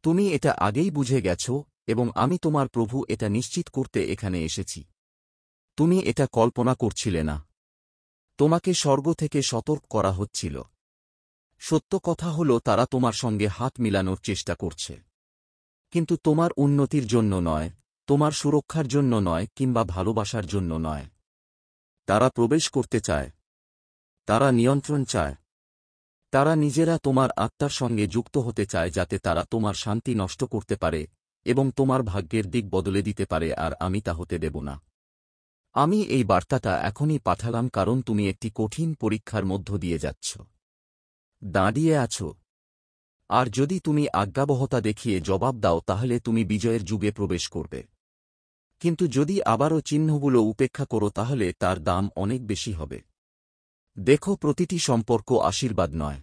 তুমি এটা আগেই বুঝে গেছ, এবং আমি তোমার প্রভু এটা নিশ্চিত করতে এখানে এসেছি। তুমি এটা কল্পনা করছিলে না। তোমাকে স্বর্গ থেকে সতর্ক করা হচ্ছিল। সত্য কথা হল, তারা তোমার সঙ্গে হাত মিলানোর চেষ্টা করছে। কিন্তু তোমার উন্নতির জন্য নয়, তোমার সুরক্ষার জন্য নয়, কিংবা ভালোবাসার জন্য নয়। তারা প্রবেশ করতে চায়। তারা নিয়ন্ত্রণ চায়। তারা নিজেরা তোমার আত্মার সঙ্গে যুক্ত হতে চায়, যাতে তারা তোমার শান্তি নষ্ট করতে পারে এবং তোমার ভাগ্যের দিক বদলে দিতে পারে, আর আমি তা হতে দেব না। আমি এই বার্তাটা এখনই পাঠালাম, কারণ তুমি একটি কঠিন পরীক্ষার মধ্য দিয়ে যাচ্ছ, দাঁড়িয়ে আছো। আর যদি তুমি আজ্ঞাবহতা দেখিয়ে জবাব দাও, তাহলে তুমি বিজয়ের যুগে প্রবেশ করবে। কিন্তু যদি আবারও চিহ্নগুলো উপেক্ষা করো, তাহলে তার দাম অনেক বেশি হবে। দেখো, প্রতিটি সম্পর্ক আশীর্বাদ নয়।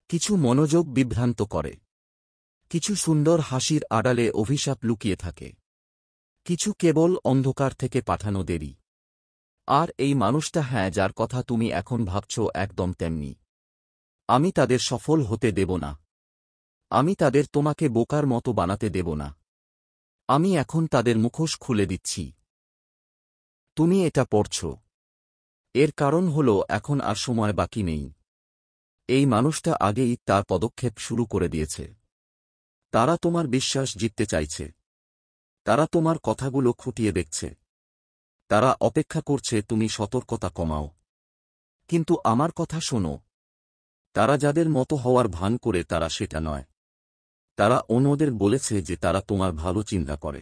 কিছু মনোযোগ বিভ্রান্ত করে। কিছু সুন্দর হাসির আড়ালে অভিশাপ লুকিয়ে থাকে। কিছু কেবল অন্ধকার থেকে পাঠানো দেরি। আর এই মানুষটা, হ্যাঁ, যার কথা তুমি এখন ভাবছ, একদম তেমনি। আমি তাদের সফল হতে দেব না। আমি তাদের তোমাকে বোকার মতো বানাতে দেব না। আমি এখন তাদের মুখোশ খুলে দিচ্ছি। তুমি এটা পড়ছ। এর কারণ হল, এখন আর সময় বাকি নেই। এই মানুষটা আগেই তার পদক্ষেপ শুরু করে দিয়েছে। তারা তোমার বিশ্বাস জিততে চাইছে। তারা তোমার কথাগুলো খুঁটিয়ে দেখছে। তারা অপেক্ষা করছে তুমি সতর্কতা কমাও। কিন্তু আমার কথা শোনো। তারা যাদের মতো হওয়ার ভান করে, তারা সেটা নয়। তারা অন্যদের বলেছে যে তারা তোমার ভালো চিন্তা করে।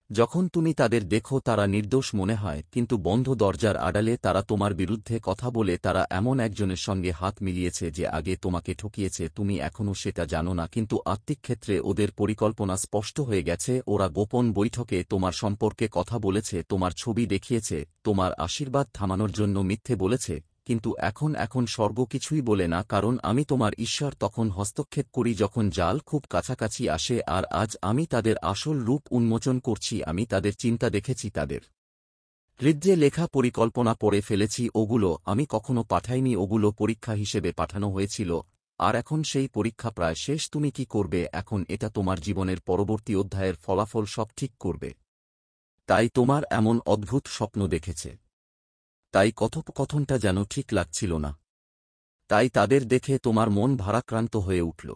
যখন তুমি তাদের দেখো, তারা নির্দোষ মনে হয়, কিন্তু বন্ধ দরজার আড়ালে তারা তোমার বিরুদ্ধে কথা বলে। তারা এমন একজনের সঙ্গে হাত মিলিয়েছে যে আগে তোমাকে ঠকিয়েছে। তুমি এখনও সেটা জানো না, কিন্তু আত্মিক ক্ষেত্রে ওদের পরিকল্পনা স্পষ্ট হয়ে গেছে। ওরা গোপন বৈঠকে তোমার সম্পর্কে কথা বলেছে, তোমার ছবি দেখিয়েছে, তোমার আশীর্বাদ থামানোর জন্য মিথ্যে বলেছে। কিন্তু এখন স্বর্গ কিছুই বলে না, কারণ আমি তোমার ঈশ্বর তখন হস্তক্ষেপ করি যখন জাল খুব কাছাকাছি আসে। আর আজ আমি তাদের আসল রূপ উন্মোচন করছি। আমি তাদের চিন্তা দেখেছি, তাদের হৃদয়ে লেখা পরিকল্পনা পড়ে ফেলেছি। ওগুলো আমি কখনো পাঠাইনি, ওগুলো পরীক্ষা হিসেবে পাঠানো হয়েছিল। আর এখন সেই পরীক্ষা প্রায় শেষ। তুমি কি করবে এখন? এটা তোমার জীবনের পরবর্তী অধ্যায়ের ফলাফল সব ঠিক করবে। তাই তোমার এমন অদ্ভুত স্বপ্ন দেখেছে। তাই কথোপকথনটা যেন ঠিক লাগছিল না। তাই তাদের দেখে তোমার মন ভারাক্রান্ত হয়ে উঠল।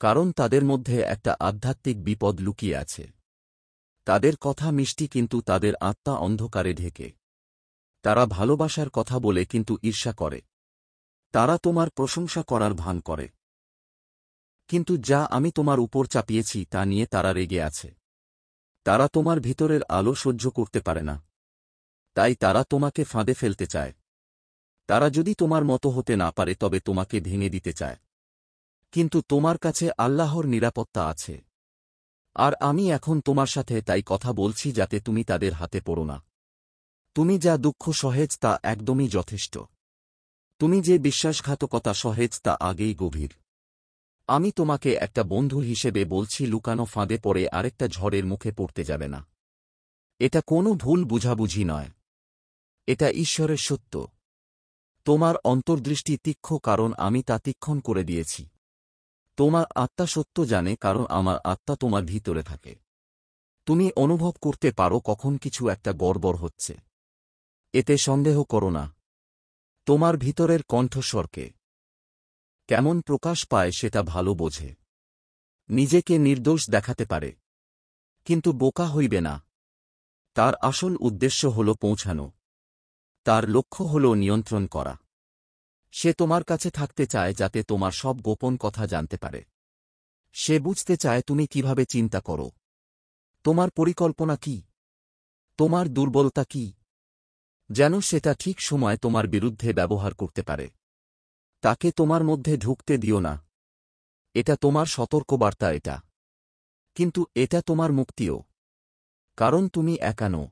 কারণ তাদের মধ্যে একটা আধ্যাত্মিক বিপদ লুকিয়ে আছে। তাদের কথা মিষ্টি, কিন্তু তাদের আত্মা অন্ধকারে ঢেকে। তারা ভালোবাসার কথা বলে, কিন্তু ঈর্ষা করে। তারা তোমার প্রশংসা করার ভান করে, কিন্তু যা আমি তোমার উপর চাপিয়েছি তা নিয়ে তারা রেগে আছে। তারা তোমার ভিতরের আলো সহ্য করতে পারে না। তাই তারা তোমাকে ফাঁদে ফেলতে চায়। তারা যদি তোমার মতো হতে না পারে, তবে তোমাকে ভেঙে দিতে চায়। কিন্তু তোমার কাছে আল্লাহর নিরাপত্তা আছে। আর আমি এখন তোমার সাথে তাই কথা বলছি, যাতে তুমি তাদের হাতে পড়ো না। তুমি যা দুঃখ সহেজ তা একদমই যথেষ্ট। তুমি যে বিশ্বাসঘাতকতা সহেজ তা আগেই গভীর। আমি তোমাকে একটা বন্ধু হিসেবে বলছি, লুকানো ফাঁদে পড়ে আরেকটা ঝড়ের মুখে পড়তে যাবে না। এটা কোনো ভুল বুঝাবুঝি নয়। এটা ঈশ্বরের সত্য। তোমার অন্তর্দৃষ্টি তীক্ষ্ণ, কারণ আমি তা তীক্ষ্ণ করে দিয়েছি। তোমার আত্মা সত্য জানে, কারণ আমার আত্মা তোমার ভিতরে থাকে। তুমি অনুভব করতে পারো কখন কিছু একটা গড়বড় হচ্ছে। এতে সন্দেহ করো না। তোমার ভিতরের কণ্ঠস্বরকে কেমন প্রকাশ পায় সেটা ভালো বোঝে। নিজেকে নির্দোষ দেখাতে পারে, কিন্তু বোকা হইবে না। তার আসল উদ্দেশ্য হল পৌঁছানো। তার লক্ষ্য হল নিয়ন্ত্রণ করা। সে তোমার কাছে থাকতে চায়, যাতে তোমার সব গোপন কথা জানতে পারে। সে বুঝতে চায় তুমি কিভাবে চিন্তা করো, তোমার পরিকল্পনা কি, তোমার দুর্বলতা কি, যেন সেটা ঠিক সময় তোমার বিরুদ্ধে ব্যবহার করতে পারে। তাকে তোমার মধ্যে ঢুকতে দিও না। এটা তোমার সতর্কবার্তা এটা। কিন্তু এটা তোমার মুক্তিও। কারণ তুমি একা নও।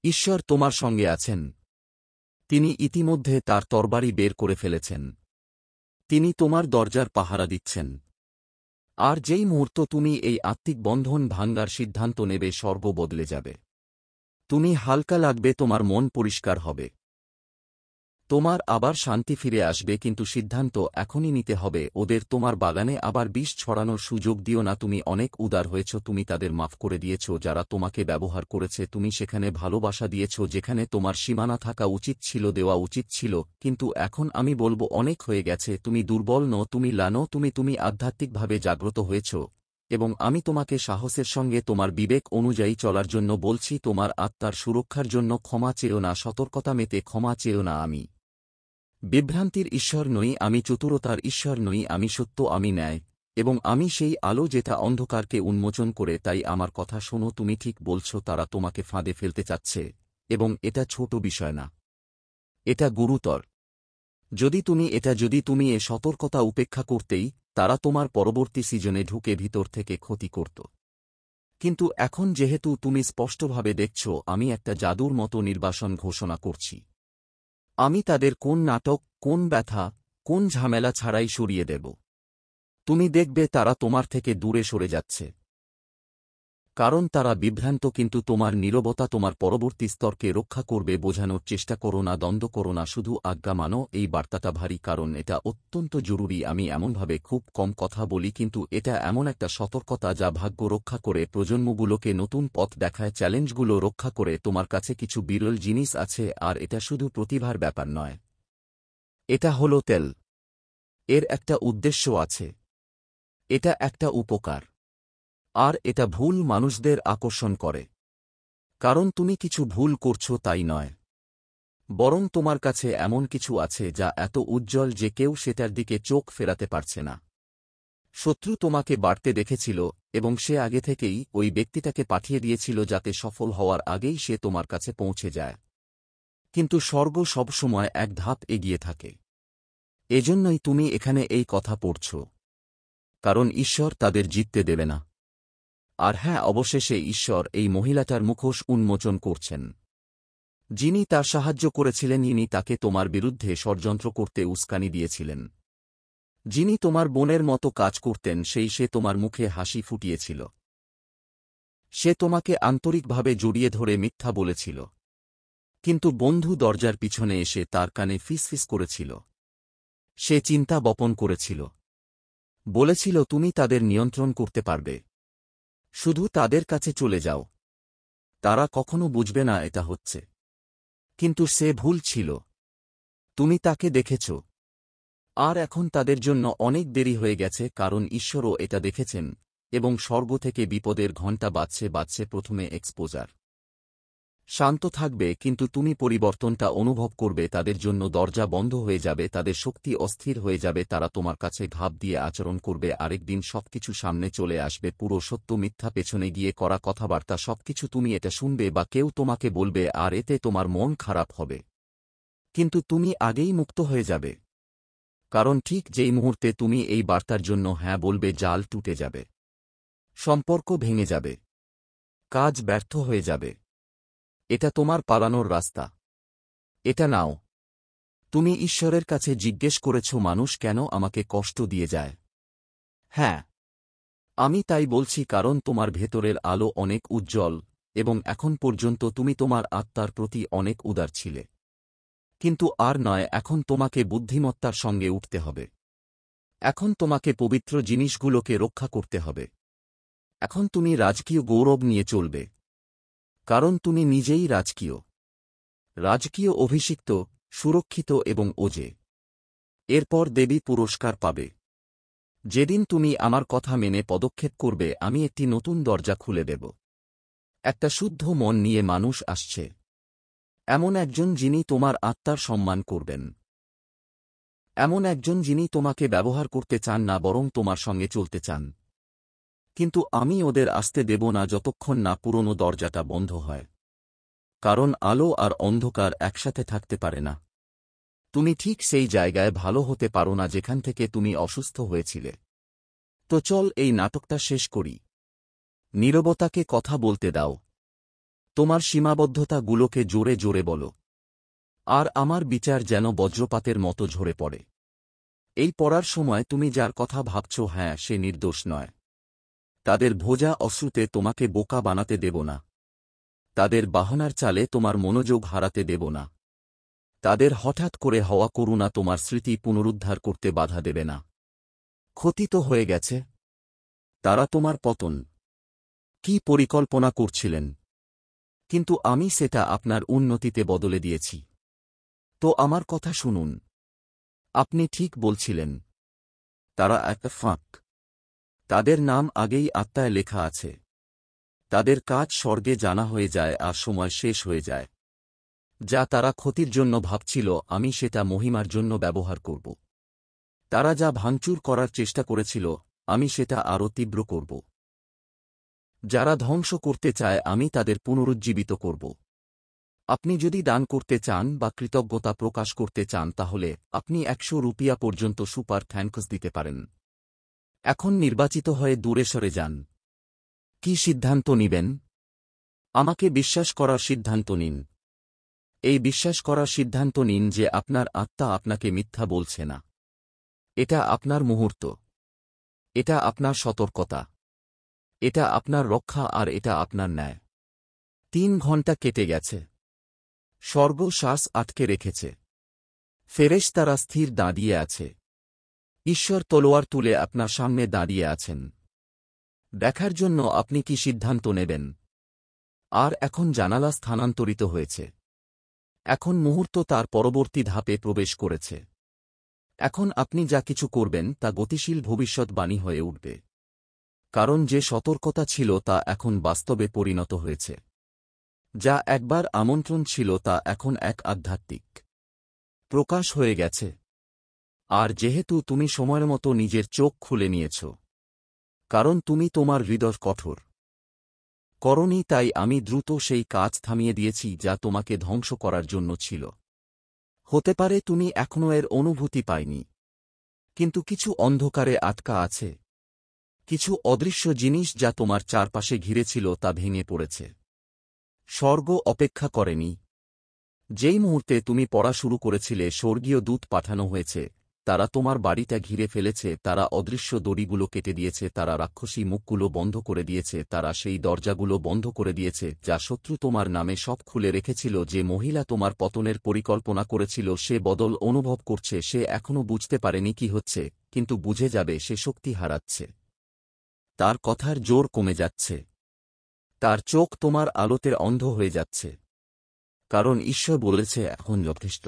ঈশ্বর তোমার সঙ্গে আছেন। তিনি ইতিমধ্যে তার তরবারি বের করে ফেলেছেন। তিনি তোমার দরজার পাহারা দিচ্ছেন। আর যেই মুহূর্ত তুমি এই আত্মিক বন্ধন ভাঙ্গার সিদ্ধান্ত নেবে, স্বর্গ বদলে যাবে। তুমি হালকা লাগবে, তোমার মন পরিষ্কার হবে। তোমার আবার শান্তি ফিরে আসবে, কিন্তু সিদ্ধান্ত এখনই নিতে হবে। ওদের তোমার বাগানে আবার বিষ ছড়ানোর সুযোগ দিও না। তুমি অনেক উদার হয়েছ, তুমি তাদের মাফ করে দিয়েছ যারা তোমাকে ব্যবহার করেছে। তুমি সেখানে ভালোবাসা দিয়েছ যেখানে তোমার সীমানা থাকা উচিত ছিল, দেওয়া উচিত ছিল। কিন্তু এখন আমি বলবো অনেক হয়ে গেছে। তুমি দুর্বল নও, তুমি লানো, তুমি আধ্যাত্মিকভাবে জাগ্রত হয়েছ, এবং আমি তোমাকে সাহসের সঙ্গে তোমার বিবেক অনুযায়ী চলার জন্য বলছি। তোমার আত্মার সুরক্ষার জন্য ক্ষমা চেয়েও না, সতর্কতা মেতে ক্ষমা চেয়েও না। আমি বিভ্রান্তির ঈশ্বর নই, আমি চতুরতার ঈশ্বর নই, আমি সত্য, আমি ন্যায়, এবং আমি সেই আলো যেটা অন্ধকারকে উন্মোচন করে। তাই আমার কথা শোনো, তুমি ঠিক বলছ, তারা তোমাকে ফাঁদে ফেলতে চাচ্ছে, এবং এটা ছোট বিষয় না, এটা গুরুতর। যদি তুমি এ সতর্কতা উপেক্ষা করতেই, তারা তোমার পরবর্তী সিজনে ঢুকে ভিতর থেকে ক্ষতি করত। কিন্তু এখন যেহেতু তুমি স্পষ্টভাবে দেখছ, আমি একটা জাদুর মতো নির্বাসন ঘোষণা করছি। আমি তাদের কোন নাটক, কোন ব্যথা, কোন ঝামেলা ছাড়াই সরিয়ে দেব। তুমি দেখবে তারা তোমার থেকে দূরে সরে যাচ্ছে, কারণ তারা বিভ্রান্ত। কিন্তু তোমার নীরবতা তোমার পরবর্তী স্তরকে রক্ষা করবে। বোঝানোর চেষ্টা করো না, দ্বন্দ্ব করো না, শুধু আজ্ঞা মানো। এই বার্তাটা ভারী, কারণ এটা অত্যন্ত জরুরি। আমি এমনভাবে খুব কম কথা বলি, কিন্তু এটা এমন একটা সতর্কতা যা ভাগ্য রক্ষা করে, প্রজন্মগুলোকে নতুন পথ দেখায়, চ্যালেঞ্জগুলো রক্ষা করে। তোমার কাছে কিছু বিরল জিনিস আছে, আর এটা শুধু প্রতিভার ব্যাপার নয়, এটা হলো তেল। এর একটা উদ্দেশ্য আছে, এটা একটা উপকার, আর এটা ভুল মানুষদের আকর্ষণ করে। কারণ তুমি কিছু ভুল করছো তাই নয়, বরং তোমার কাছে এমন কিছু আছে যা এত উজ্জ্বল যে কেউ সেটার দিকে চোখ ফেরাতে পারছে না। শত্রু তোমাকে বাড়তে দেখেছিল, এবং সে আগে থেকেই ওই ব্যক্তিটাকে পাঠিয়ে দিয়েছিল যাতে সফল হওয়ার আগেই সে তোমার কাছে পৌঁছে যায়। কিন্তু স্বর্গ সবসময় এক ধাপ এগিয়ে থাকে। এজন্যই তুমি এখানে এই কথা পড়ছ, কারণ ঈশ্বর তাদের জিততে দেবে না। আর হ্যাঁ, অবশেষে ঈশ্বর এই মহিলাটার মুখোশ উন্মোচন করছেন। যিনি তার সাহায্য করেছিলেন, ইনি তাকে তোমার বিরুদ্ধে ষড়যন্ত্র করতে উস্কানি দিয়েছিলেন। যিনি তোমার বোনের মতো কাজ করতেন, সে তোমার মুখে হাসি ফুটিয়েছিল। সে তোমাকে আন্তরিকভাবে জড়িয়ে ধরে মিথ্যা বলেছিল, কিন্তু বন্ধু দরজার পিছনে এসে তার কানে ফিসফিস করেছিল। সে চিন্তা বপন করেছিল, বলেছিল তুমি তাদের নিয়ন্ত্রণ করতে পারবে, শুধু তাদের কাছে চলে যাও। তারা কখনো বুঝবে না এটা হচ্ছে। কিন্তু সে ভুল ছিল। তুমি তাকে দেখেছ, আর এখন তাদের জন্য অনেক দেরি হয়ে গেছে, কারণ ঈশ্বরও এটা দেখেছেন, এবং স্বর্গ থেকে বিপদের ঘণ্টা বাজছে। প্রথমে এক্সপোজার। শান্ত থাকবে, কিন্তু তুমি পরিবর্তনটা অনুভব করবে। তাদের জন্য দরজা বন্ধ হয়ে যাবে, তাদের শক্তি অস্থির হয়ে যাবে, তারা তোমার কাছে ঘাপ দিয়ে আচরণ করবে। আরেকদিন সবকিছু সামনে চলে আসবে, পুরো সত্য, মিথ্যা, পেছনে গিয়ে করা কথাবার্তা, সবকিছু। তুমি এটা শুনবে বা কেউ তোমাকে বলবে, আর এতে তোমার মন খারাপ হবে। কিন্তু তুমি আগেই মুক্ত হয়ে যাবে, কারণ ঠিক যেই মুহূর্তে তুমি এই বার্তার জন্য হ্যাঁ বলবে, জাল টুটে যাবে, সম্পর্ক ভেঙে যাবে, কাজ ব্যর্থ হয়ে যাবে। এটা তোমার পালানোর রাস্তা। এটা নাও। তুমি ঈশ্বরের কাছে জিজ্ঞেস করেছ, মানুষ কেন আমাকে কষ্ট দিয়ে যায়? হ্যাঁ, আমি তাই বলছি, কারণ তোমার ভেতরের আলো অনেক উজ্জ্বল, এবং এখন পর্যন্ত তুমি তোমার আত্মার প্রতি অনেক উদার ছিলে। কিন্তু আর নয়, এখন তোমাকে বুদ্ধিমত্তার সঙ্গে উঠতে হবে। এখন তোমাকে পবিত্র জিনিসগুলোকে রক্ষা করতে হবে। এখন তুমি রাজকীয় গৌরব নিয়ে চলবে, কারণ তুমি নিজেই রাজকীয় অভিষিক্ত, সুরক্ষিত এবং ওজে। এরপর দেবী পুরস্কার পাবে। যেদিন তুমি আমার কথা মেনে পদক্ষেপ করবে, আমি একটি নতুন দরজা খুলে দেব। একটা শুদ্ধ মন নিয়ে মানুষ আসছে, এমন একজন যিনি তোমার আত্মার সম্মান করবেন, এমন একজন যিনি তোমাকে ব্যবহার করতে চান না, বরং তোমার সঙ্গে চলতে চান। কিন্তু আমি ওদের আসতে দেব না যতক্ষণ না পুরনো দরজাটা বন্ধ হয়, কারণ আলো আর অন্ধকার একসাথে থাকতে পারে না। তুমি ঠিক সেই জায়গায় ভালো হতে পারো না যেখান থেকে তুমি অসুস্থ হয়েছিলে। তো চল এই নাটকটা শেষ করি। নীরবতাকে কথা বলতে দাও, তোমার সীমাবদ্ধতাগুলোকে জোরে জোরে বলো, আর আমার বিচার যেন বজ্রপাতের মতো ঝরে পড়ে। এই পড়ার সময় তুমি যার কথা ভাবছ, হ্যাঁ, সে নির্দোষ নয়। তাদের ভোজা অশ্রুতে তোমাকে বোকা বানাতে দেব না, তাদের বাহনার চালে তোমার মনোযোগ হারাতে দেব না। তাদের হঠাৎ করে হওয়া করুণা তোমার স্মৃতি পুনরুদ্ধার করতে বাধা দেবে না। ক্ষতি তো হয়ে গেছে। তারা তোমার পতন কি পরিকল্পনা করছিলেন, কিন্তু আমি সেটা আপনার উন্নতিতে বদলে দিয়েছি। তো আমার কথা শুনুন। আপনি ঠিক বলছিলেন। তারা একটা ফাঁক। তাদের নাম আগেই আত্মায় লেখা আছে। তাদের কাজ স্বর্গে জানা হয়ে যায় আর সময় শেষ হয়ে যায়। যা তারা ক্ষতির জন্য ভাবছিল আমি সেটা মহিমার জন্য ব্যবহার করব। তারা যা ভাঙচুর করার চেষ্টা করেছিল আমি সেটা আরও তীব্র করব। যারা ধ্বংস করতে চায় আমি তাদের পুনরুজ্জীবিত করব। আপনি যদি দান করতে চান বা কৃতজ্ঞতা প্রকাশ করতে চান তাহলে আপনি 100 রুপিয়া পর্যন্ত সুপার থ্যাঙ্কস দিতে পারেন। এখন নির্বাচিত হয়ে দূরে সরে যান। কি সিদ্ধান্ত নিবেন? আমাকে বিশ্বাস করার সিদ্ধান্ত নিন। এই বিশ্বাস করার সিদ্ধান্ত নিন যে আপনার আত্মা আপনাকে মিথ্যা বলছে না। এটা আপনার মুহূর্ত। এটা আপনার সতর্কতা। এটা আপনার রক্ষা আর এটা আপনার ন্যায়। 3 ঘণ্টা কেটে গেছে। স্বর্গ শ্বাস আটকে রেখেছে। ফেরেশতারা স্থির দাঁড়িয়ে আছে। ঈশ্বর তলোয়ার তুলে আপনার সামনে দাঁড়িয়ে আছেন, দেখার জন্য আপনি কি সিদ্ধান্ত নেবেন। আর এখন জানালা স্থানান্তরিত হয়েছে। এখন মুহূর্ত তার পরবর্তী ধাপে প্রবেশ করেছে। এখন আপনি যা কিছু করবেন তা গতিশীল ভবিষ্যৎবাণী হয়ে উঠবে। কারণ যে সতর্কতা ছিল তা এখন বাস্তবে পরিণত হয়েছে। যা একবার আমন্ত্রণ ছিল তা এখন এক আধ্যাত্মিক প্রকাশ হয়ে গেছে। আর যেহেতু তুমি সময়ের মতো নিজের চোখ খুলে নিয়েছ, কারণ তুমি তোমার হৃদয় কঠোর করনি, তাই আমি দ্রুত সেই কাজ থামিয়ে দিয়েছি যা তোমাকে ধ্বংস করার জন্য ছিল। হতে পারে তুমি এখনও এর অনুভূতি পাইনি, কিন্তু কিছু অন্ধকারে আটকা আছে। কিছু অদৃশ্য জিনিস যা তোমার চারপাশে ঘিরেছিল তা ভেঙে পড়েছে। স্বর্গ অপেক্ষা করেনি। যেই মুহূর্তে তুমি পড়া শুরু করেছিলে স্বর্গীয় দূত পাঠানো হয়েছে। তারা তোমার বাড়িটা ঘিরে ফেলেছে। তারা অদৃশ্য দড়িগুলো কেটে দিয়েছে। তারা রাক্ষসী মুখগুলো বন্ধ করে দিয়েছে। তারা সেই দরজাগুলো বন্ধ করে দিয়েছে যা শত্রু তোমার নামে সব খুলে রেখেছিল। যে মহিলা তোমার পতনের পরিকল্পনা করেছিল সে বদল অনুভব করছে। সে এখনও বুঝতে পারেনি কি হচ্ছে, কিন্তু বুঝে যাবে। সে শক্তি হারাচ্ছে। তার কথার জোর কমে যাচ্ছে। তার চোখ তোমার আলোতে অন্ধ হয়ে যাচ্ছে। কারণ ঈশ্বর বলেছে এখন যথেষ্ট।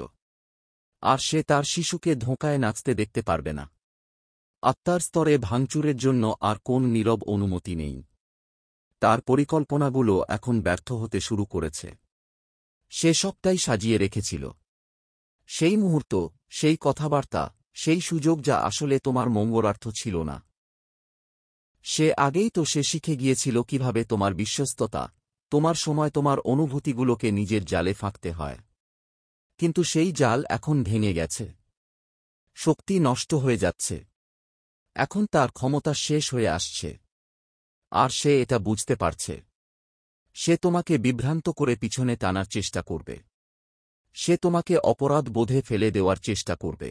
আর সে তার শিশুকে ধোঁকায় নাচতে দেখতে পারবে না। আত্মার স্তরে ভাঙচুরের জন্য আর কোন নীরব অনুমতি নেই। তার পরিকল্পনাগুলো এখন ব্যর্থ হতে শুরু করেছে। সে সবটাই সাজিয়ে রেখেছিল। সেই মুহূর্ত, সেই কথাবার্তা, সেই সুযোগ যা আসলে তোমার মঙ্গলার্থ ছিল না। সে আগেই তো সে শিখে গিয়েছিল কিভাবে তোমার বিশ্বস্ততা, তোমার সময়, তোমার অনুভূতিগুলোকে নিজের জালে ফাঁকতে হয়। কিন্তু সেই জাল এখন ভেঙে গেছে। শক্তি নষ্ট হয়ে যাচ্ছে। এখন তার ক্ষমতা শেষ হয়ে আসছে। আর সে এটা বুঝতে পারছে। সে তোমাকে বিভ্রান্ত করে পিছনে টানার চেষ্টা করবে। সে তোমাকে অপরাধ বোধে ফেলে দেওয়ার চেষ্টা করবে।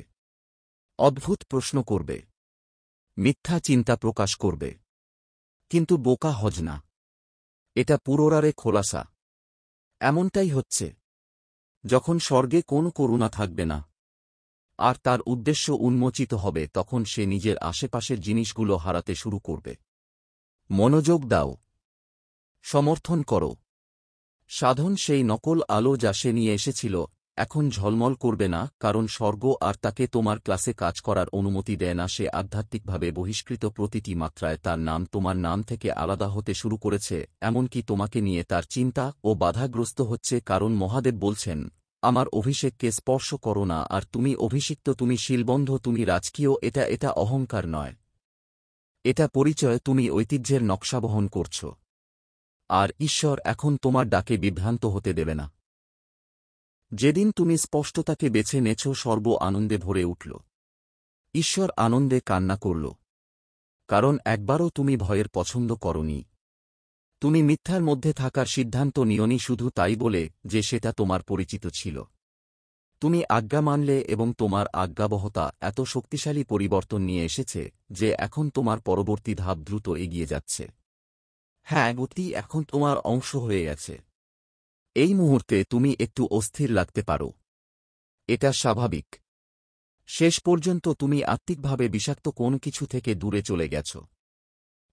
অদ্ভুত প্রশ্ন করবে। মিথ্যা চিন্তা প্রকাশ করবে। কিন্তু বোকা হজ না। এটা পুরোরারে খোলাসা। এমনটাই হচ্ছে যখন স্বর্গে কোনো করুণা থাকবে না আর তার উদ্দেশ্য উন্মোচিত হবে, তখন সে নিজের আশেপাশের জিনিসগুলো হারাতে শুরু করবে। মনোযোগ দাও। সমর্থন করো। সাধন সেই নকল আলো যা সে নিয়ে এসেছিল এখন ঝলমল করবে না, কারণ স্বর্গ আর তাকে তোমার ক্লাসে কাজ করার অনুমতি দেয় না। সে আধ্যাত্মিকভাবে বহিষ্কৃত। প্রতিটি মাত্রায় তার নাম তোমার নাম থেকে আলাদা হতে শুরু করেছে, এমনকি তোমাকে নিয়ে তার চিন্তা ও বাধাগ্রস্ত হচ্ছে। কারণ মহাদেব বলছেন, আমার অভিষেককে স্পর্শ করো না। আর তুমি অভিষিক্ত, তুমি শিলবন্ধ, তুমি রাজকীয়। এটা অহংকার নয়। এটা পরিচয়। তুমি ঐতিহ্যের নকশা বহন করছ। আর ঈশ্বর এখন তোমার ডাকে বিভ্রান্ত হতে দেবে না। যেদিন তুমি স্পষ্টতাকে বেছে নেছ সর্ব আনন্দে ভরে উঠল। ঈশ্বর আনন্দে কান্না করল। কারণ একবারও তুমি ভয়ের পছন্দ করনি। তুমি মিথ্যার মধ্যে থাকার সিদ্ধান্ত নিওনি শুধু তাই বলে যে সেটা তোমার পরিচিত ছিল। তুমি আজ্ঞা মানলে এবং তোমার আজ্ঞাবহতা এত শক্তিশালী পরিবর্তন নিয়ে এসেছে যে এখন তোমার পরবর্তী ধাপ দ্রুত এগিয়ে যাচ্ছে। হ্যাঁ, গতি এখন তোমার অংশ হয়ে গেছে। এই মুহূর্তে তুমি একটু অস্থির লাগতে পারো। এটা স্বাভাবিক। শেষ পর্যন্ত তুমি আত্মিকভাবে বিষাক্ত কোন কিছু থেকে দূরে চলে গেছ।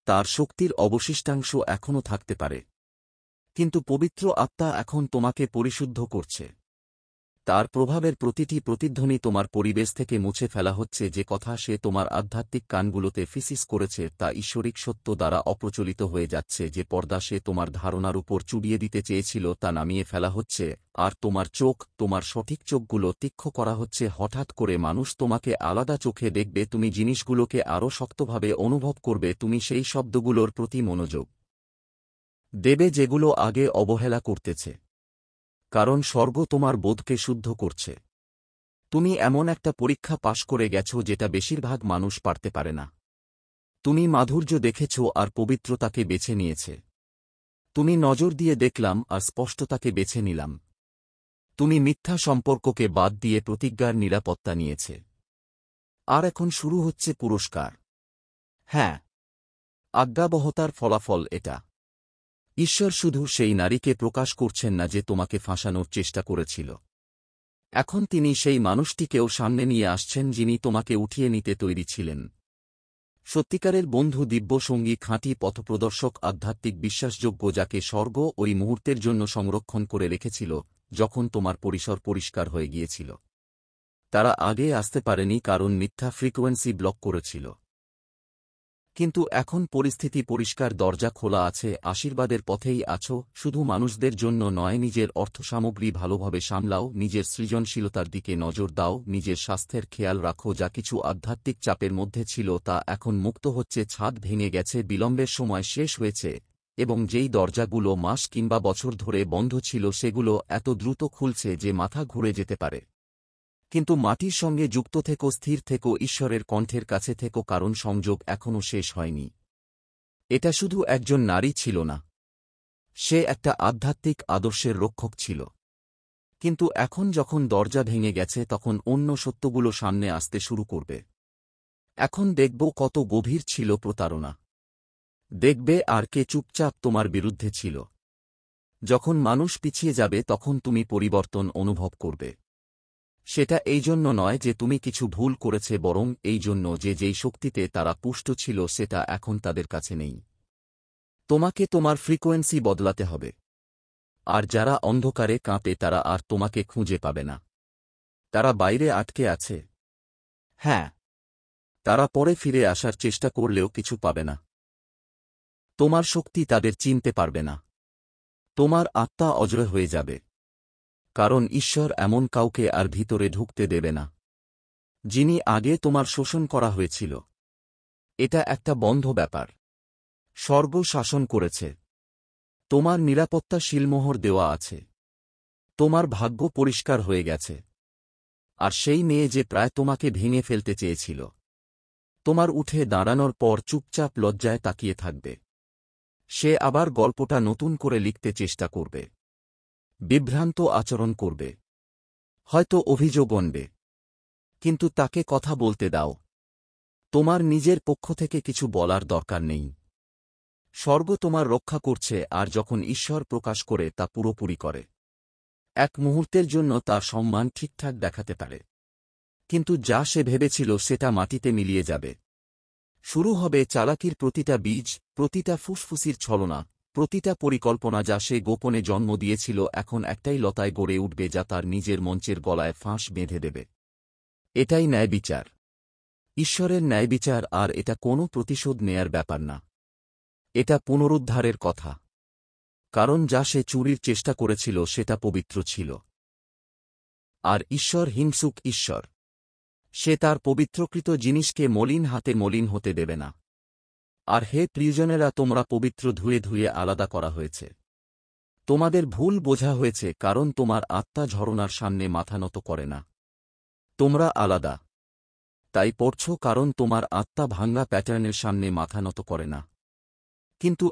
তার শক্তির অবশিষ্টাংশ এখনও থাকতে পারে, কিন্তু পবিত্র আত্মা এখন তোমাকে পরিশুদ্ধ করছে। তার প্রভাবের প্রতিটি প্রতিধ্বনি তোমার পরিবেশ থেকে মুছে ফেলা হচ্ছে। যে কথা সে তোমার আধ্যাত্মিক কানগুলোতে ফিসিস করেছে তা ঈশ্বরিক সত্য দ্বারা অপ্রচলিত হয়ে যাচ্ছে। যে পর্দা সে তোমার ধারণার উপর চুবিয়ে দিতে চেয়েছিল তা নামিয়ে ফেলা হচ্ছে, আর তোমার চোখ, তোমার সঠিক চোখগুলো তীক্ষ্ণ করা হচ্ছে। হঠাৎ করে মানুষ তোমাকে আলাদা চোখে দেখবে, তুমি জিনিসগুলোকে আরও শক্তভাবে অনুভব করবে, তুমি সেই শব্দগুলোর প্রতি মনোযোগ দেবে যেগুলো আগে অবহেলা করতেছে, কারণ স্বর্গ তোমার বোধকে শুদ্ধ করছে। তুমি এমন একটা পরীক্ষা পাশ করে গেছ যেটা বেশিরভাগ মানুষ পারতে পারে না। তুমি মাধুর্য দেখেছ আর পবিত্রতাকে বেছে নিয়েছে। তুমি নজর দিয়ে দেখলাম আর স্পষ্টতাকে বেছে নিলাম। তুমি মিথ্যা সম্পর্ককে বাদ দিয়ে প্রতিজ্ঞার নিরাপত্তা নিয়েছে। আর এখন শুরু হচ্ছে পুরস্কার। হ্যাঁ, আজ্ঞাবহতার ফলাফল এটা। ঈশ্বর শুধু সেই নারীকে প্রকাশ করছেন না যে তোমাকে ফাঁসানোর চেষ্টা করেছিল। এখন তিনি সেই মানুষটিকেও সামনে নিয়ে আসছেন যিনি তোমাকে উঠিয়ে নিতে তৈরি ছিলেন। সত্যিকারের বন্ধু, দিব্য সঙ্গী, খাঁটি পথপ্রদর্শক, আধ্যাত্মিক বিশ্বাসযোগ্য, যাকে স্বর্গ ওই মুহূর্তের জন্য সংরক্ষণ করে রেখেছিল যখন তোমার পরিসর পরিষ্কার হয়ে গিয়েছিল। তারা আগে আসতে পারেনি কারণ মিথ্যা ফ্রিকোয়েন্সি ব্লক করেছিল। কিন্তু এখন পরিস্থিতি পরিষ্কার, দরজা খোলা আছে, আশীর্বাদের পথেই আছো। শুধু মানুষদের জন্য নয়, নিজের অর্থসামগ্রী ভালোভাবে সামলাও, নিজের সৃজনশীলতার দিকে নজর দাও, নিজের স্বাস্থ্যের খেয়াল রাখো। যা কিছু আধ্যাত্মিক চাপের মধ্যে ছিল তা এখন মুক্ত হচ্ছে। ছাদ ভেঙে গেছে, বিলম্বের সময় শেষ হয়েছে, এবং যেই দরজাগুলো মাস কিংবা বছর ধরে বন্ধ ছিল সেগুলো এত দ্রুত খুলছে যে মাথা ঘুরে যেতে পারে। কিন্তু মাটির সঙ্গে যুক্ত থেকো, স্থির থেকো, ঈশ্বরের কণ্ঠের কাছে থেকো, কারণ সংযোগ এখনও শেষ হয়নি। এটা শুধু একজন নারী ছিল না, সে একটা আধ্যাত্মিক আদর্শের রক্ষক ছিল। কিন্তু এখন যখন দরজা ভেঙে গেছে তখন অন্য সত্যগুলো সামনে আসতে শুরু করবে। এখন দেখব কত গভীর ছিল প্রতারণা। দেখবে আর কে চুপচাপ তোমার বিরুদ্ধে ছিল। যখন মানুষ পিছিয়ে যাবে তখন তুমি পরিবর্তন অনুভব করবে। সেটা এই জন্য নয় যে তুমি কিছু ভুল করেছে, বরং এই জন্য যে যেই শক্তিতে তারা পুষ্ট ছিল সেটা এখন তাদের কাছে নেই। তোমাকে তোমার ফ্রিকোয়েন্সি বদলাতে হবে। আর যারা অন্ধকারে কাঁপে তারা আর তোমাকে খুঁজে পাবে না। তারা বাইরে আটকে আছে। হ্যাঁ, তারা পরে ফিরে আসার চেষ্টা করলেও কিছু পাবে না। তোমার শক্তি তাদের চিনতে পারবে না। তোমার আত্মা অজয় হয়ে যাবে, কারণ ঈশ্বর এমন কাউকে আর ভিতরে ঢুকতে দেবে না যিনি আগে তোমার শোষণ করা হয়েছিল। এটা একটা বন্ধ ব্যাপার। স্বর্গ শাসন করেছে। তোমার নিরাপত্তা শিলমোহর দেওয়া আছে। তোমার ভাগ্য পরিষ্কার হয়ে গেছে। আর সেই মেয়ে যে প্রায় তোমাকে ভেঙে ফেলতে চেয়েছিল, তোমার উঠে দাঁড়ানোর পর চুপচাপ লজ্জায় তাকিয়ে থাকবে। সে আবার গল্পটা নতুন করে লিখতে চেষ্টা করবে, বিভ্রান্ত আচরণ করবে, হয়তো অভিযোগ আনবে, কিন্তু তাকে কথা বলতে দাও। তোমার নিজের পক্ষ থেকে কিছু বলার দরকার নেই। স্বর্গ তোমার রক্ষা করছে, আর যখন ঈশ্বর প্রকাশ করে তা পুরোপুরি করে। এক মুহূর্তের জন্য তার সম্মান ঠিকঠাক দেখাতে পারে, কিন্তু যা সে ভেবেছিল সেটা মাটিতে মিলিয়ে যাবে। শুরু হবে চালাকির প্রতিটা বীজ, প্রতিটা ফুসফুসির ছলনা, প্রতিটা পরিকল্পনা যা সে গোপনে জন্ম দিয়েছিল এখন একটাই লতায় গড়ে উঠবে যা তার নিজের মঞ্চের গলায় ফাঁস বেঁধে দেবে। এটাই ন্যায়বিচার, ঈশ্বরের ন্যায়বিচার। আর এটা কোনো প্রতিশোধ নেয়ার ব্যাপার না, এটা পুনরুদ্ধারের কথা। কারণ যা সে চুরির চেষ্টা করেছিল সেটা পবিত্র ছিল। আর ঈশ্বর হিংসুক ঈশ্বর। সে তার পবিত্রকৃত জিনিসকে মলিন হাতে মলিন হতে দেবে না। আর হে প্রিয়জনেরা, তোমরা পবিত্র, ধুয়ে ধুয়ে আলাদা করা হয়েছে। তোমাদের ভুল বোঝা হয়েছে, কারণ তোমার আত্মা ঝরনার সামনে মাথা নত করে না। তোমরা আলাদা তাই পড়ছ, কারণ তোমার আত্মা ভাঙ্গা প্যাটার্নের সামনে মাথা নত করে না। কিন্তু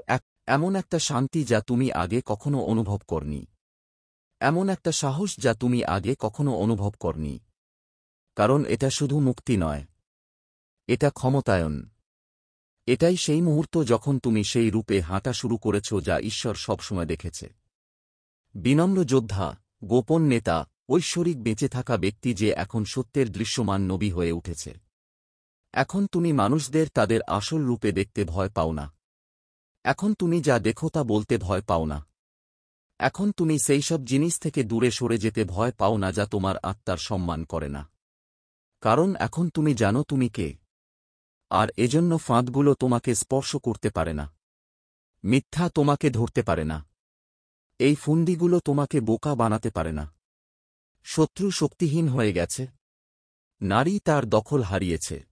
এমন একটা শান্তি যা তুমি আগে কখনো অনুভব করনি, এমন একটা সাহস যা তুমি আগে কখনো অনুভব করনি। কারণ এটা শুধু মুক্তি নয়, এটা ক্ষমতায়ন। এটাই সেই মুহূর্ত যখন তুমি সেই রূপে হাঁটা শুরু করেছ যা ঈশ্বর সবসময় দেখেছে। বিনম্র যোদ্ধা, গোপন নেতা, ঐশ্বরিক বেঁচে থাকা ব্যক্তি যে এখন সত্যের দৃশ্যমান নবী হয়ে উঠেছে। এখন তুমি মানুষদের তাদের আসল রূপে দেখতে ভয় পাও না। এখন তুমি যা দেখো তা বলতে ভয় পাও না। এখন তুমি সেই সব জিনিস থেকে দূরে সরে যেতে ভয় পাও না যা তোমার আত্মার সম্মান করে না। কারণ এখন তুমি জানো তুমি কে। আর এজন্য ফাঁদগুলো তোমাকে স্পর্শ করতে পারে না। মিথ্যা তোমাকে ধরতে পারে না। এই ফুন্দিগুলো তোমাকে বোকা বানাতে পারে না। শত্রু শক্তিহীন হয়ে গেছে। নারী তার দখল হারিয়েছে।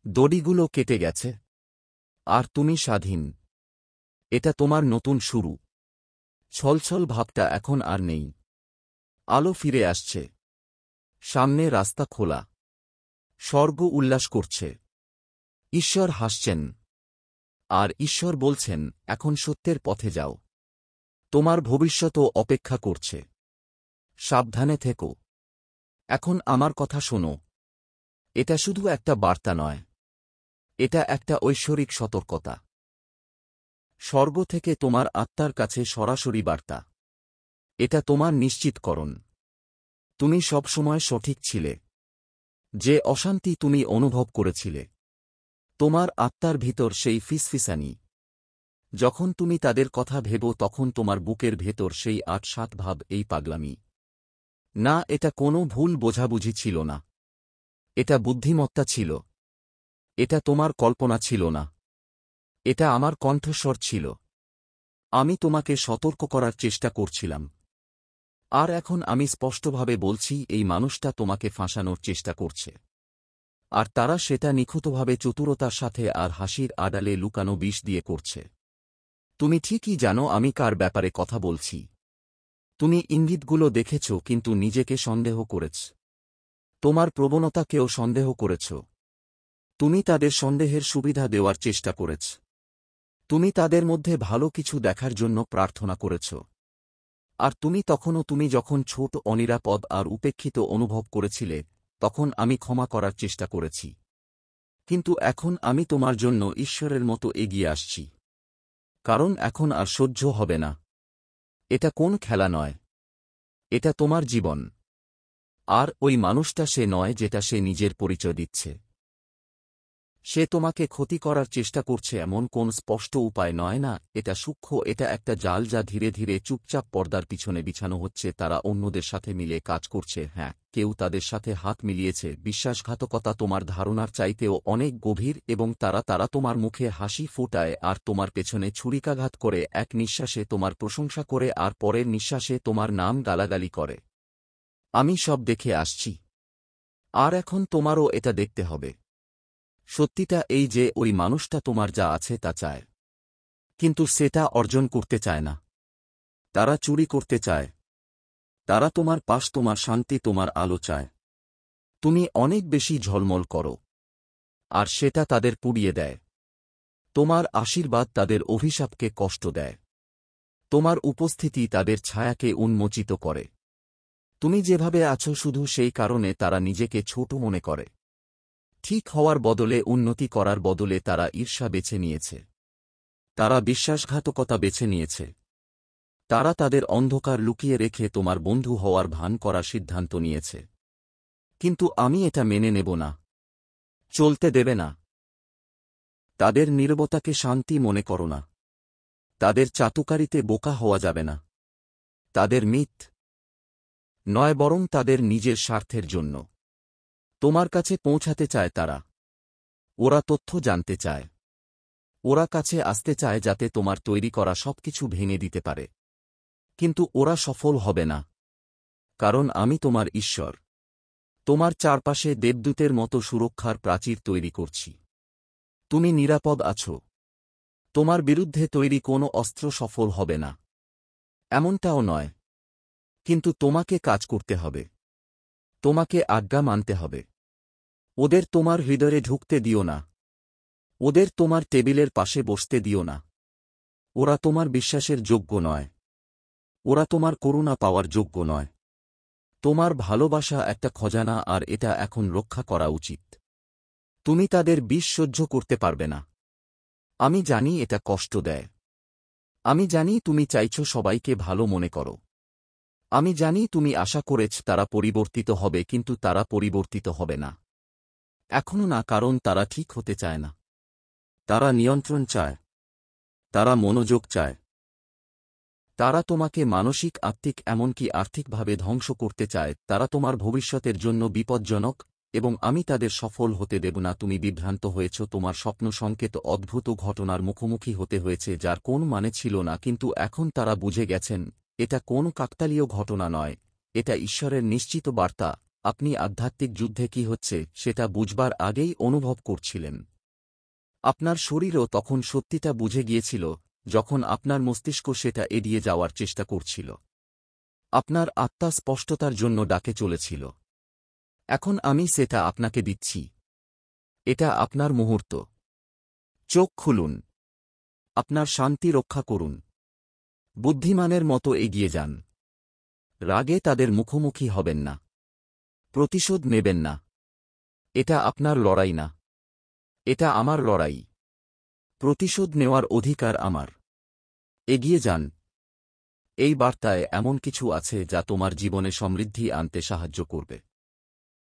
দড়িগুলো কেটে গেছে। আর তুমি স্বাধীন। এটা তোমার নতুন শুরু। ছলছল ভাবটা এখন আর নেই। আলো ফিরে আসছে। সামনে রাস্তা খোলা। স্বর্গ উল্লাস করছে। ঈশ্বর হাসছেন। আর ঈশ্বর বলছেন, এখন সত্যের পথে যাও। তোমার ভবিষ্যতও অপেক্ষা করছে। সাবধানে থেকো। এখন আমার কথা শোনো। এটা শুধু একটা বার্তা নয়। এটা একটা ঐশ্বরিক সতর্কতা। স্বর্গ থেকে তোমার আত্মার কাছে সরাসরি বার্তা। এটা তোমার নিশ্চিতকরণ। তুমি সবসময় সঠিক ছিলে। যে অশান্তি তুমি অনুভব করেছিলে, তোমার আত্মার ভিতর সেই ফিসফিসানি, যখন তুমি তাদের কথা ভেবো তখন তোমার বুকের ভেতর সেই ৮-৭ ভাব এই পাগলামি। না, এটা কোনো ভুল বোঝাবুঝি ছিল না। এটা বুদ্ধিমত্তা ছিল। এটা তোমার কল্পনা ছিল না। এটা আমার কণ্ঠস্বর ছিল। আমি তোমাকে সতর্ক করার চেষ্টা করছিলাম। আর এখন আমি স্পষ্টভাবে বলছি, এই মানুষটা তোমাকে ফাঁসানোর চেষ্টা করছে। আর তারা সেটা নিখুঁতভাবে চতুরতার সাথে আর হাসির আড়ালে লুকানো বিষ দিয়ে করছে। তুমি ঠিকই জানো আমি কার ব্যাপারে কথা বলছি। তুমি ইঙ্গিতগুলো দেখেছ কিন্তু নিজেকে সন্দেহ করেছ। তোমার প্রবণতাকেও সন্দেহ করেছ। তুমি তাদের সন্দেহের সুবিধা দেওয়ার চেষ্টা করেছ। তুমি তাদের মধ্যে ভালো কিছু দেখার জন্য প্রার্থনা করেছ। আর তুমি যখন ছোট, অনিরাপদ আর উপেক্ষিত অনুভব করেছিলে, তখন আমি ক্ষমা করার চেষ্টা করেছি। কিন্তু এখন আমি তোমার জন্য ঈশ্বরের মতো এগিয়ে আসছি। কারণ এখন আর সহ্য হবে না। এটা কোন খেলা নয়। এটা তোমার জীবন। আর ওই মানুষটা সে নয় যেটা সে নিজের পরিচয় দিচ্ছে। সে তোমাকে ক্ষতি করার চেষ্টা করছে এমন কোন স্পষ্ট উপায় নয় না, এটা সূক্ষ্ম, এটা একটা জাল যা ধীরে ধীরে চুপচাপ পর্দার পিছনে বিছানো হচ্ছে। তারা অন্যদের সাথে মিলে কাজ করছে, হ্যাঁ, কেউ তাদের সাথে হাত মিলিয়েছে। বিশ্বাসঘাতকতা তোমার ধারণার চাইতেও অনেক গভীর, এবং তারা তোমার মুখে হাসি ফোটায় আর তোমার পেছনে ছুরিকাঘাত করে, এক নিঃশ্বাসে তোমার প্রশংসা করে আর পরের নিঃশ্বাসে তোমার নাম গালাগালি করে। আমি সব দেখে আসছি। আর এখন তোমারও এটা দেখতে হবে। সত্যিটা এই যে ওই মানুষটা তোমার যা আছে তা চায়। কিন্তু সেটা অর্জন করতে চায় না। তারা চুরি করতে চায়। তারা তোমার পাশ, তোমার শান্তি, তোমার আলো চায়। তুমি অনেক বেশি ঝলমল করো। আর সেটা তাদের পুড়িয়ে দেয়। তোমার আশীর্বাদ তাদের অভিশাপকে কষ্ট দেয়। তোমার উপস্থিতি তাদের ছায়াকে উন্মোচিত করে। তুমি যেভাবে আছো শুধু সেই কারণে তারা নিজেকে ছোট মনে করে। ঠিক হওয়ার বদলে, উন্নতি করার বদলে তারা ঈর্ষা বেছে নিয়েছে। তারা বিশ্বাসঘাতকতা বেছে নিয়েছে। তারা তাদের অন্ধকার লুকিয়ে রেখে তোমার বন্ধু হওয়ার ভান করার সিদ্ধান্ত নিয়েছে। কিন্তু আমি এটা মেনে নেব না। চলতে দেবে না। তাদের নীরবতাকে শান্তি মনে করো না। তাদের চাতুকারিতে বোকা হওয়া যাবে না। তাদের মিথ নয়, বরং তাদের নিজের স্বার্থের জন্য তোমার কাছে পৌঁছাতে চায় তারা। ওরা তথ্য জানতে চায়। ওরা কাছে আসতে চায় যাতে তোমার তৈরি করা সবকিছু ভেঙে দিতে পারে। কিন্তু ওরা সফল হবে না। কারণ আমি তোমার ঈশ্বর। তোমার চারপাশে দেবদূতের মতো সুরক্ষার প্রাচীর তৈরি করছি। তুমি নিরাপদ আছো। তোমার বিরুদ্ধে তৈরি কোনো অস্ত্র সফল হবে না। এমনটাও নয়। কিন্তু তোমাকে কাজ করতে হবে। তোমাকে আজ্ঞা মানতে হবে। ওদের তোমার হৃদয়ে ঢুকতে দিও না। ওদের তোমার টেবিলের পাশে বসতে দিও না। ওরা তোমার বিশ্বাসের যোগ্য নয়। ওরা তোমার করুণা পাওয়ার যোগ্য নয়। তোমার ভালোবাসা একটা খজানা, আর এটা এখন রক্ষা করা উচিত। তুমি তাদের বিষ সহ্য করতে পারবে না। আমি জানি এটা কষ্ট দেয়। আমি জানি তুমি চাইছো সবাইকে ভালো মনে করো। আমি জানি তুমি আশা করেছ তারা পরিবর্তিত হবে, কিন্তু তারা পরিবর্তিত হবে না। এখনো না, কারণ তারা ঠিক হতে চায় না। তারা নিয়ন্ত্রণ চায়। তারা মনোযোগ চায়। তারা তোমাকে মানসিক, আত্মিক, এমনকি আর্থিকভাবে ধ্বংস করতে চায়। তারা তোমার ভবিষ্যতের জন্য বিপজ্জনক, এবং আমি তাদের সফল হতে দেব না। তুমি বিভ্রান্ত হয়েছ, তোমার স্বপ্ন সংকেত অদ্ভুত ঘটনার মুখোমুখি হতে হয়েছে যার কোন মানে ছিল না, কিন্তু এখন তারা বুঝে গেছেন এটা কোন কাকতালীয় ঘটনা নয়, এটা ঈশ্বরের নিশ্চিত বার্তা। আপনি আধ্যাত্মিক যুদ্ধে কি হচ্ছে সেটা বুঝবার আগেই অনুভব করছিলেন। আপনার শরীরও তখন সত্যিটা বুঝে গিয়েছিল, যখন আপনার মস্তিষ্ক সেটা এড়িয়ে যাওয়ার চেষ্টা করছিল। আপনার আত্মা স্পষ্টতার জন্য ডাকে চলেছিল। এখন আমি সেটা আপনাকে দিচ্ছি। এটা আপনার মুহূর্ত। চোখ খুলুন। আপনার শান্তি রক্ষা করুন। বুদ্ধিমানের মতো এগিয়ে যান। রাগে তাদের মুখোমুখি হবেন না। প্রতিশোধ নেবেন না। এটা আপনার লড়াই না। এটা আমার লড়াই। প্রতিশোধ নেওয়ার অধিকার আমার। এগিয়ে যান। এই বার্তায় এমন কিছু আছে যা তোমার জীবনে সমৃদ্ধি আনতে সাহায্য করবে।